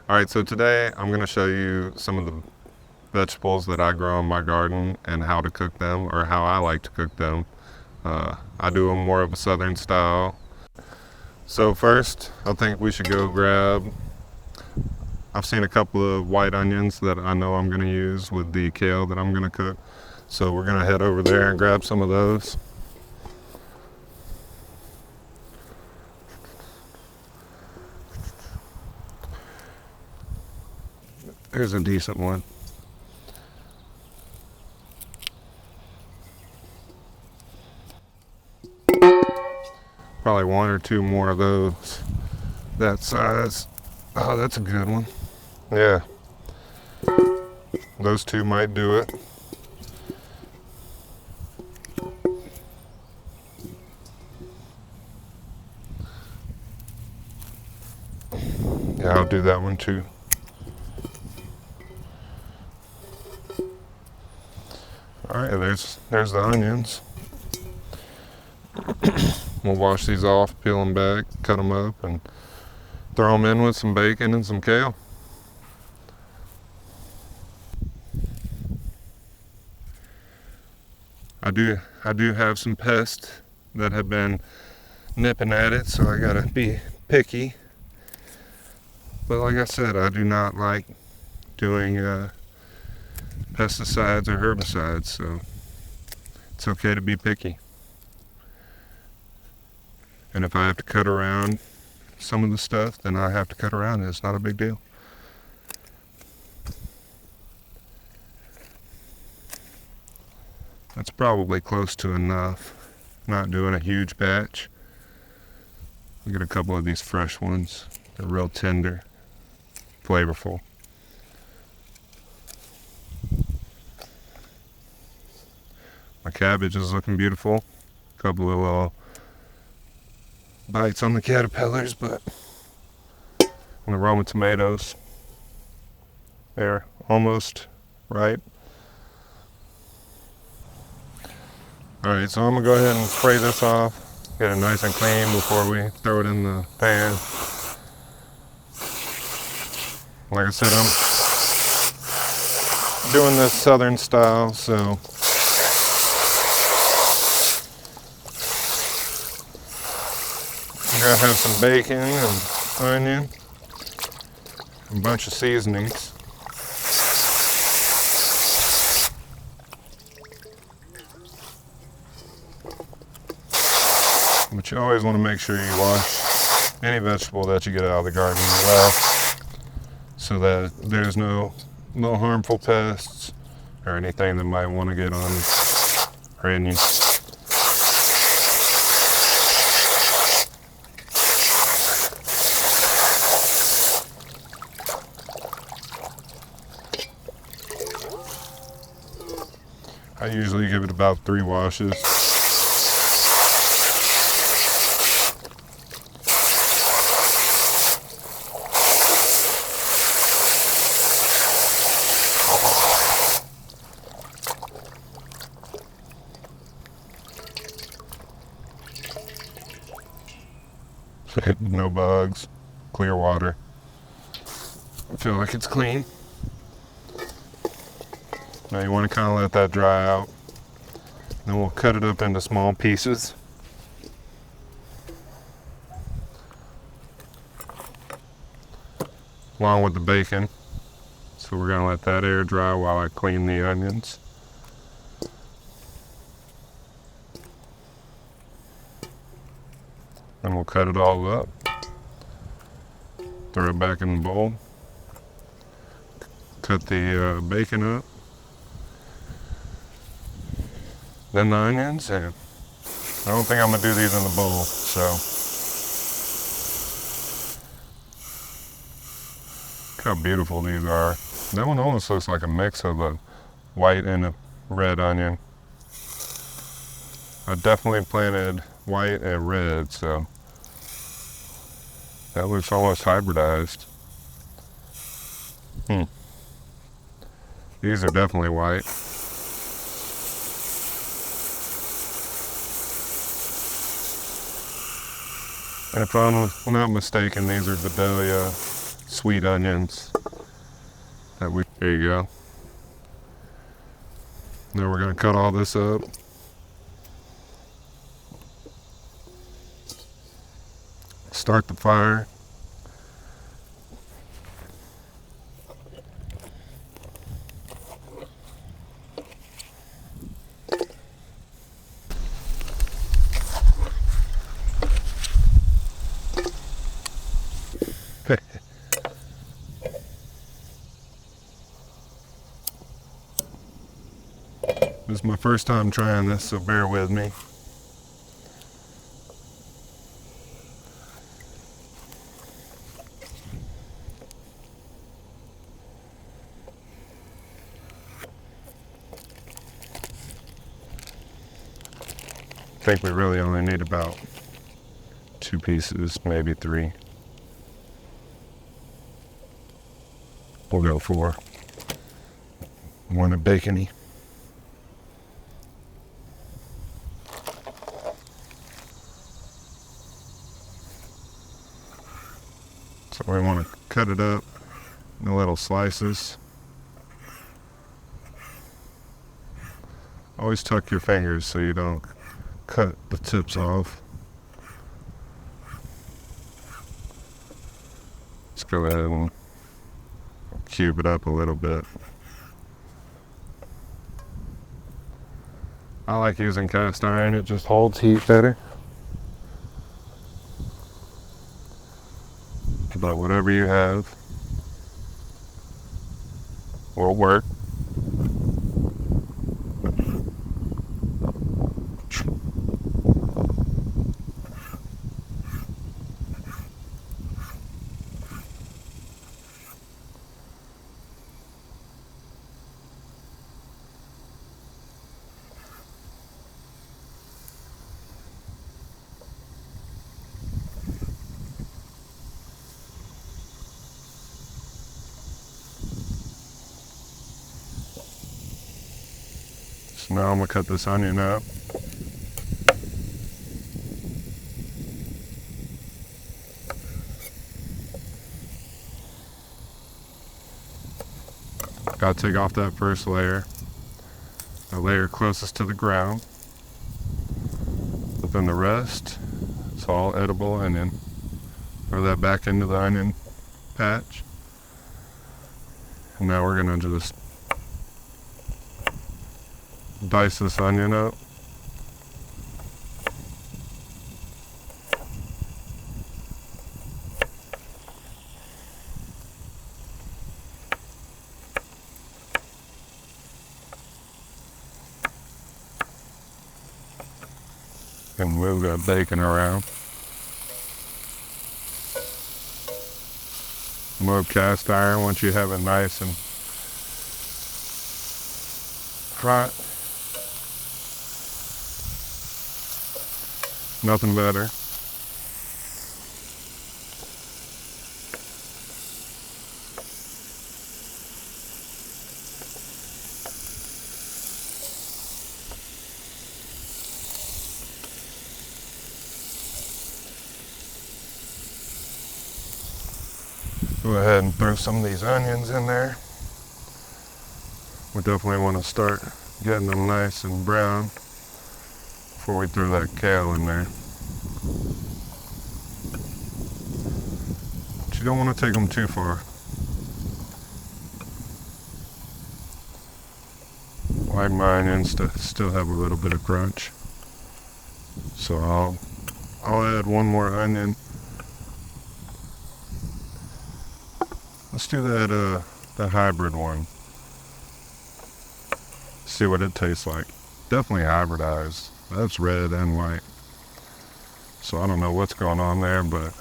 All right, so today I'm going to show you some of the vegetables that I grow in my garden and how to cook them, or how I like to cook them. I do them more of a southern style. So first, I think we should go grab, I've seen a couple of white onions that I know I'm going to use with the kale that I'm going to cook. So we're going to head over there and grab some of those. There's a decent one. Probably one or two more of those that size. Oh, that's a good one. Yeah, those two might do it. Yeah, I'll do that one too. All right, there's the onions. We'll wash these off, peel them back, cut them up, and throw them in with some bacon and some kale. I do have some pests that have been nipping at it, so I gotta be picky. But like I said, I do not like doing pesticides or herbicides, so it's okay to be picky. And if I have to cut around some of the stuff, then I have to cut around it. It's not a big deal. That's probably close to enough. Not doing a huge batch. I'll get a couple of these fresh ones. They're real tender, flavorful. My cabbage is looking beautiful. A couple of little bites on the caterpillars, but and the Roma tomatoes, they're almost ripe. Alright, so I'm going to go ahead and spray this off, get it nice and clean before we throw it in the pan. Like I said, I'm doing this southern style, so I'm going to have some bacon and onion, a bunch of seasonings. But you always want to make sure you wash any vegetable that you get out of the garden well, so that there's no harmful pests or anything that might want to get on or in you. I usually give it about 3 washes. No bugs, clear water. I feel like it's clean. Now you want to kind of let that dry out. Then we'll cut it up into small pieces. Along with the bacon. So we're going to let that air dry while I clean the onions. Then we'll cut it all up. Throw it back in the bowl. Cut the bacon up. Then the onions, and I don't think I'm going to do these in the bowl, so. Look how beautiful these are. That one almost looks like a mix of a white and a red onion. I definitely planted white and red, so that looks almost hybridized. These are definitely white. And if I'm not mistaken, these are Vidalia sweet onions there you go. Now we're gonna cut all this up. Start the fire. This is my first time trying this, so bear with me. I think we really only need about 2 pieces, maybe 3. We'll go for one of bacony. So we want to cut it up in little slices. Always tuck your fingers so you don't cut the tips off. Let's go ahead and cube it up a little bit. I like using cast iron, it just holds heat better. But whatever you have will work. So now I'm gonna cut this onion up. Gotta take off that first layer, the layer closest to the ground. But then the rest, it's all edible onion. Throw that back into the onion patch. And now we're gonna just dice this onion up. And move that bacon around. Move cast iron once you have it nice and front. Nothing better. Go ahead and throw some of these onions in there. We definitely want to start getting them nice and brown before we throw that kale in there. But you don't want to take them too far. I like my onions to still have a little bit of crunch. So I'll add one more onion. Let's do that hybrid one. See what it tastes like. Definitely hybridized. That's red and white. So I don't know what's going on there, but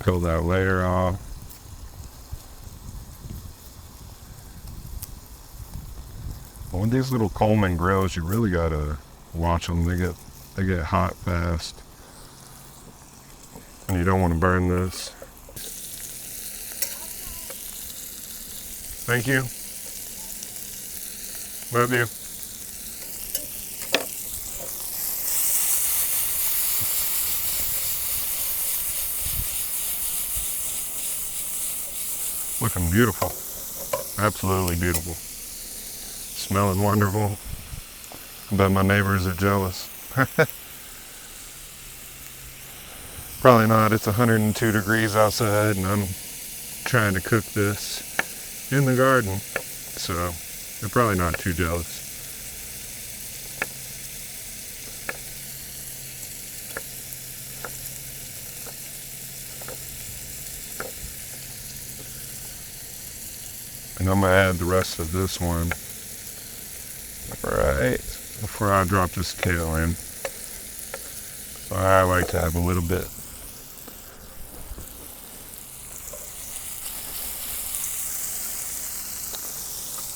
peel that layer off. With these little Coleman grills, you really gotta watch them. They get hot fast, and you don't want to burn this. Thank you. Love you. looking beautiful. Absolutely beautiful. Smelling wonderful. I bet my neighbors are jealous. Probably not. It's 102 degrees outside and I'm trying to cook this in the garden. So they're probably not too jealous. And I'm going to add the rest of this one right before I drop this kale in. So I like to have a little bit.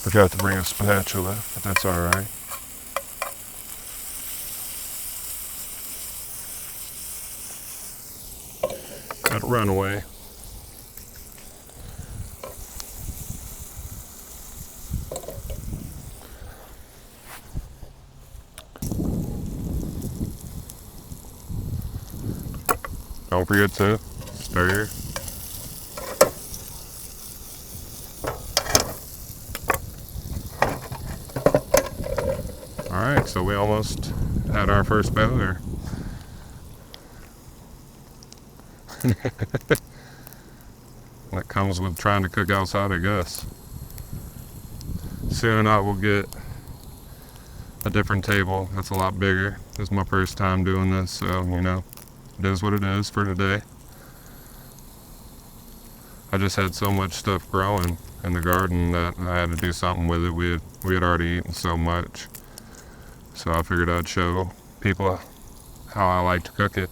Forgot to bring a spatula, but that's alright. Gotta run away. Don't forget to stir. Alright, so we almost had our first failure. That comes with trying to cook outside, I guess. Soon I will get a different table that's a lot bigger. This is my first time doing this, so you know, it is what it is for today. I just had so much stuff growing in the garden that I had to do something with it. We had already eaten so much. So I figured I'd show people how I like to cook it.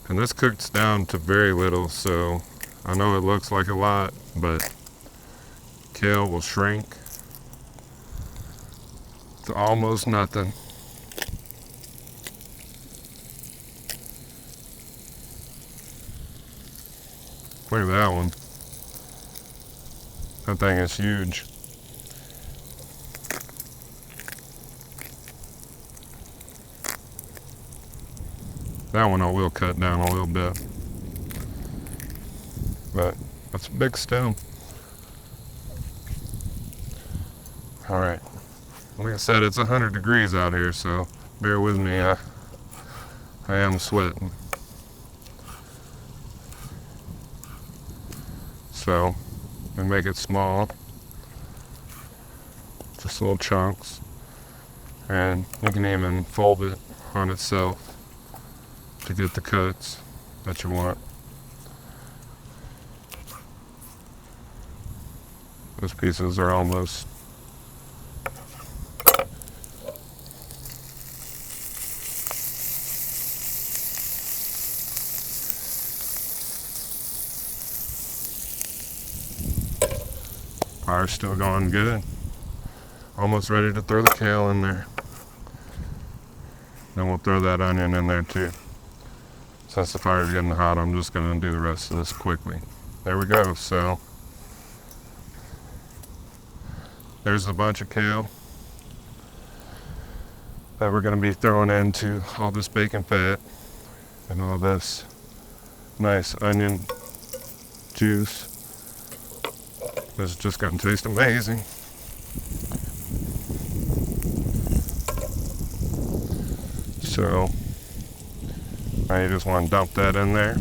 And this cooks down to very little, so I know it looks like a lot, but kale will shrink to almost nothing. Look at that one. That thing is huge. That one I will cut down a little bit. But that's a big stem. Alright. Like I said, it's 100 degrees out here, so bear with me. I am sweating. So, we make it small. Just little chunks. And you can even fold it on itself to get the cuts that you want. Those pieces are almost fire's still going good. Almost ready to throw the kale in there. Then we'll throw that onion in there too. Since the fire's getting hot, I'm just going to do the rest of this quickly. There we go. So there's a bunch of kale that we're going to be throwing into all this bacon fat and all this nice onion juice. This is just going to taste amazing. So now you just want to dump that in there.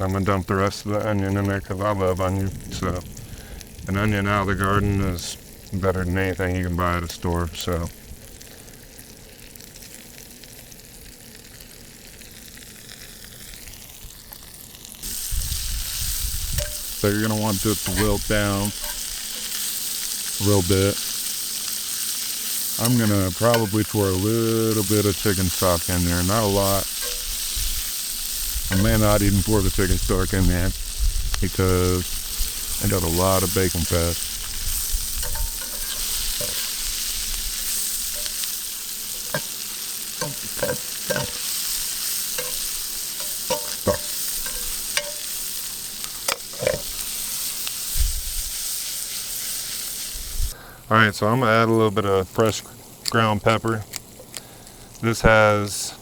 I'm going to dump the rest of the onion in there because I love onion. So an onion out of the garden is better than anything you can buy at a store. So you're going to want this to wilt down a little bit. I'm going to probably pour a little bit of chicken stock in there, not a lot. I may not even pour the chicken stock in there because I got a lot of bacon fat. All right, so I'm gonna add a little bit of fresh ground pepper. This has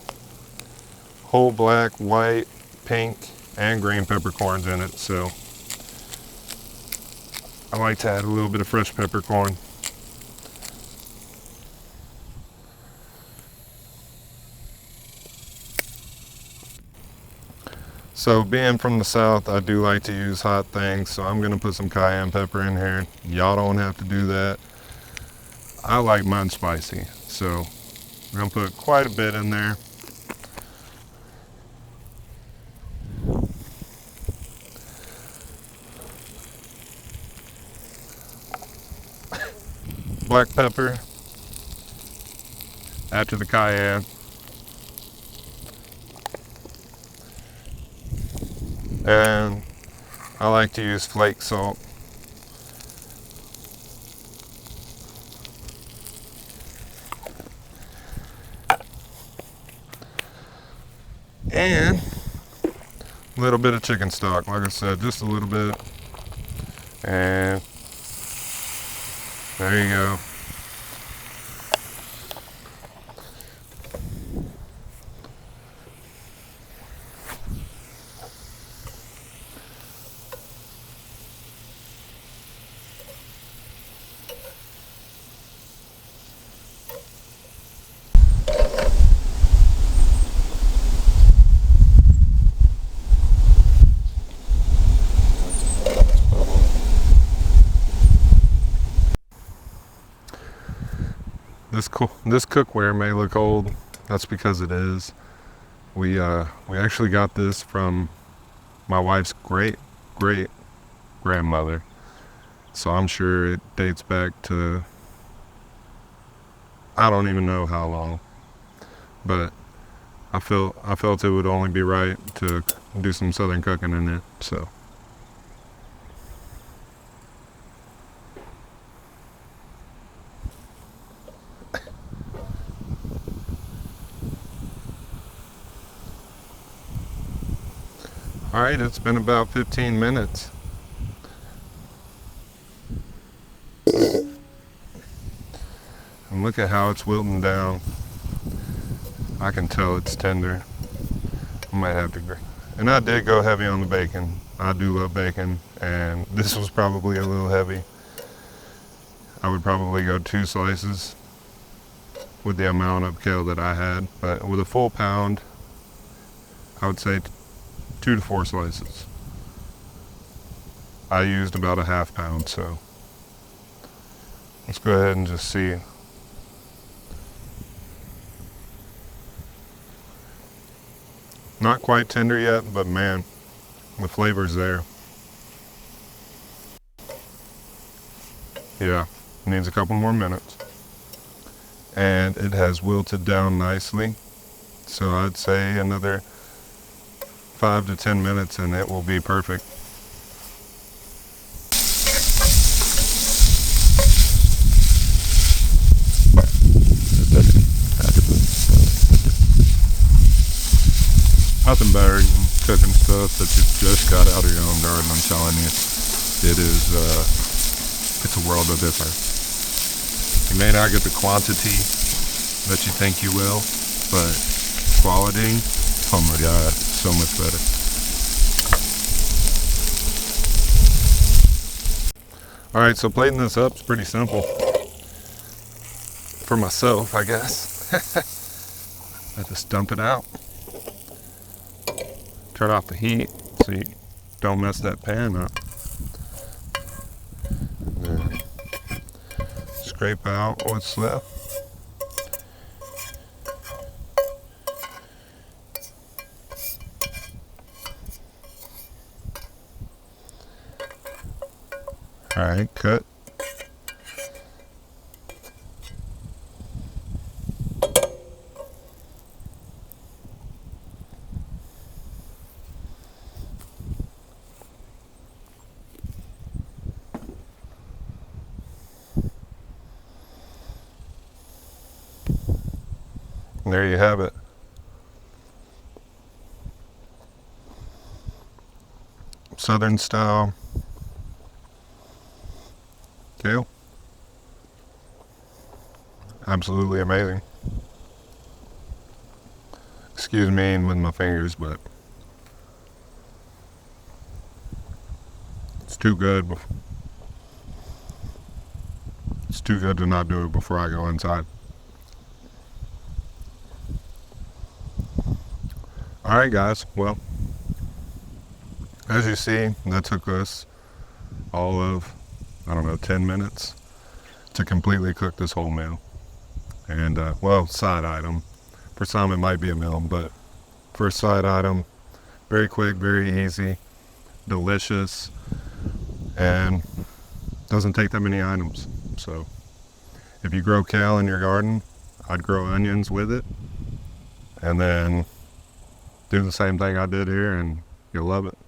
whole black, white, pink, and green peppercorns in it, so I like to add a little bit of fresh peppercorn. So being from the South, I do like to use hot things, so I'm gonna put some cayenne pepper in here. Y'all don't have to do that. I like mine spicy, so I'm gonna put quite a bit in there. Black pepper, add to the cayenne. And I like to use flake salt. And a little bit of chicken stock, like I said, just a little bit. And there you go. This cookware may look old. That's because it is. We actually got this from my wife's great grandmother. So I'm sure it dates back to, I don't even know how long. But I felt it would only be right to do some southern cooking in it. So all right, it's been about 15 minutes. And look at how it's wilting down. I can tell it's tender. I might have to grate. And I did go heavy on the bacon. I do love bacon, and this was probably a little heavy. I would probably go 2 slices with the amount of kale that I had, but with a full pound, I would say 2 to 4 slices. I used about a half pound, so let's go ahead and just see. Not quite tender yet, but man, the flavor's there. Yeah, needs a couple more minutes. And it has wilted down nicely. So I'd say another 5 to 10 minutes and it will be perfect. Nothing better than cooking stuff that you just got out of your own garden, I'm telling you. It's a world of difference. You may not get the quantity that you think you will, but quality, oh my God, so much better. All right, so plating this up is pretty simple. For myself, I guess. I just dump it out. Turn off the heat so you don't mess that pan up. Then scrape out what's left. All right, cut. And there you have it. Southern style kale. absolutely amazing. Excuse me with my fingers, but it's too good. It's too good to not do it before I go inside. Alright guys, well, as you see, that took us all of, 10 minutes to completely cook this whole meal. And, side item. For some it might be a meal, but for a side item, very quick, very easy, delicious, and doesn't take that many items. So if you grow kale in your garden, I'd grow onions with it, and then do the same thing I did here, and you'll love it.